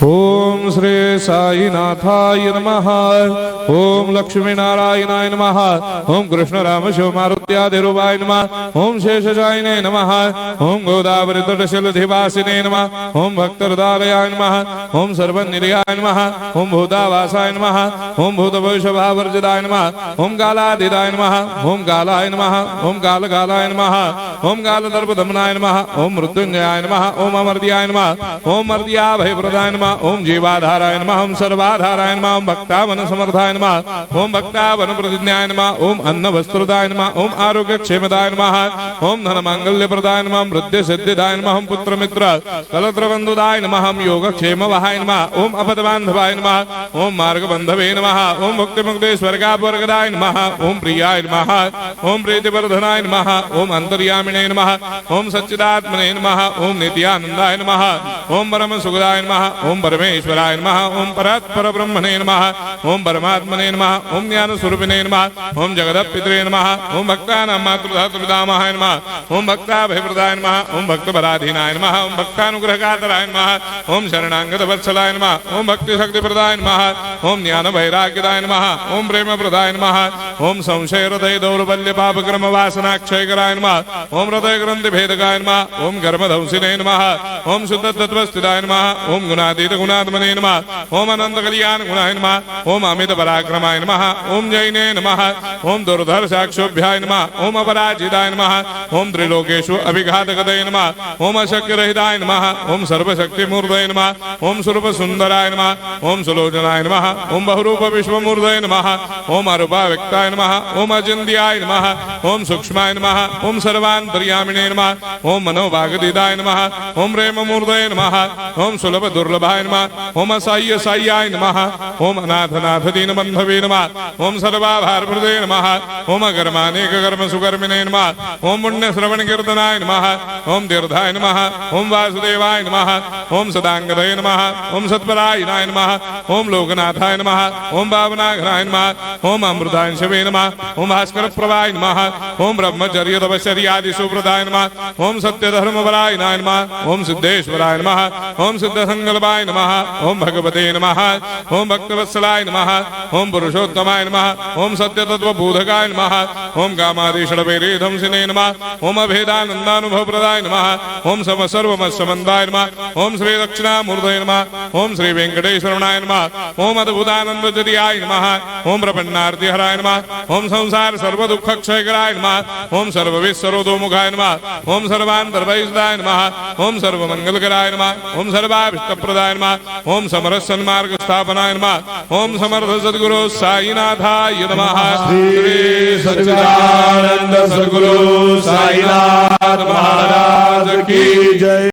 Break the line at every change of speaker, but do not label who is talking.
ओम श्री साईनाथाय नमः। ओम लक्ष्मी नारायणाय नमः। ओम कृष्ण राम शिव मारुत्यादिरूपाय नमः। ओम शेषशायिने नमः। ओम गोदावरी तटशिलधिवासिने नमः। ओम भक्तहृदयाय नमः। ओम सर्वनिलयाय नमः। ओम भूतावासाय नमः। ओम भूतभविष्यभावर्जिताय नमः। ओम कालातीताय नमः। ओम कालाय नमः। ओम कालकालाय नमः। ओम कालदर्पदमनाय नमः। ओम मृत्युंजयाय नमः। ओम अमर्त्याय नमः। ओम मर्त्याभयप्रदाय नमः। ओम जीवाधाराय नमः। ओम सर्वाधाराय नमः। ओम भक्तावन समर्थाय नमः। ओम भक्तावन प्रतिज्ञाय नमः। ओम अन्न वस्त्रदाय नमः। ओम आरोग्य क्षेमदाय नमः। ओम धन मांगल्य प्रदाय नमः। ओम वृद्धि सिद्धिदाय नमः। ओम पुत्र मित्र कलत्र बंधुदाय नमः। ओम योग क्षेम वहाय नमः। ओम अपद बांधवाय नमः। ओम मार्ग बंधवे नमः। ओम भक्ति मुक्ति स्वर्गापवर्गदाय नमः। ओम प्रियाय नमः। ओम प्रीतिवर्धनाय नमः। ओम अंतर्यामिने नमः। ओम सच्चिदात्मने नमः। ओम नित्यानंदाय नमः। ओम परम सुखदाय नमः। ओम परमेश्वराय नमः। ओम परात्पर ब्रह्मणे नमः। ओम परमात्मने नमः। ओम ज्ञान स्वरूपिणे नमः। ओम जगदपितरे नमः। ओम भक्तानां मातृधातुपितामहाय नमः। ओम भक्ताभयप्रदाय नमः। ओम भक्तपराधीनाय नमः। ओम भक्तानुग्रहकातराय नमः। ओम शरणागत वत्सलाय नमः। ओम भक्ति शक्ति प्रदाय नमः। ओम ज्ञान वैराग्यदाय नमः। ओम प्रेम प्रदाय नमः। ओम संशय हृदय दौर्बल्य पाप कर्म वासना क्षयकराय नमः। ओम हृदय ग्रंथि भेदकाय नमः। ओम कर्मधंसिने नमः। ओम शुद्ध तत्वस्थिताय नमः। ओम गुणातीत गुणात्मने नमः। ओम अनंत कल्याण गुणाय नमः। ओम अमित पराक्रमाय नमः। ओम जैने नमः। ओम दुर्धर्षाक्षोभ्याय नमः। ओम अपराजिताय नमः। ओम त्रिलोकेषु अभिघातगतये नमः। ओम अशक्य रहिताय नमः। ओम सर्वशक्तिमूर्तये नमः। ओम स्वरूप सुंदराय नमः। ओम सुलोचनाय नमः। ओम बहुरूप विश्वमूर्तये नमः। ओम अरूपाव्यक्ताय नमः। ओम अचिन्त्याय नमः। ओम सूक्ष्माय नमः। ओम सर्वान्तर्यामिने नमः। ओम मनोभागदिदाय नमः। ओम प्रेममूर्तये नमः। ओम सुलभ दुर्लभाय नमः। ओम असाह्य साह्याय नमः। ओम अनाथनाथ दीनबन्धवे नमः। ओम सर्वाभारप्रदे नमः। ओम अकर्मानेक कर्म सुकर्मिणे नमः। ओम पुण्य श्रवण कीर्तनाय नमः। ओम तीर्थाय नमः। ओम वासुदेवाय नमः। ओम सदांगदये नमः। ओम सत्परायणाय नमः। ओम लोकनाथाय नमः। ओम भावनाघनाय नमः। ओम अमृतांशवे नमः। ओम भास्कर प्रभाय नमः। ओम ब्रह्मचर्य तपश्चर्यादि सुप्रदाय नमः। ओम सत्य धर्मपरायणाय नमः। ओम सिद्धेश्वराय नमः। ओम सिद्ध संकल्पाय नमः। ओम भगवते नमः। ओम भक्तवत्सलाय नमः। ओम पुरुषोत्तमाय नमः। ओम सत्य तत्व बोधकाय नमः। ओम कामादिषडवेरे धंसिने नमः। ओम अभेदानंदानुभव प्रदाय नमः। ओम सम सर्वमस्समन्दाय नमः। ओम श्री दक्षिणामूर्तये नमः। ओम श्री वेंकटेश्वरनाय नमः। ओम अद्भुतानंदजदियाय नमः। ओम प्रपन्नार्ति हराय नमः। ओम संसार सर्व दुख क्षयकराय नमः। ओम सर्वविश्वरोधोमुखाय नमः। ओम सर्वान्तर्भयदाय नमः। ओम सर्वमंगलकराय नमः। ओम सर्वाभिष्टप्रदाय नमः। ओम समरस सन्मार्ग स्थापनाय नमः। ओम समर्थ सद्गुरु साईनाथाय नमः।
श्री सच्चिदानंद सद्गुरु साईनाथ महाराज की जय।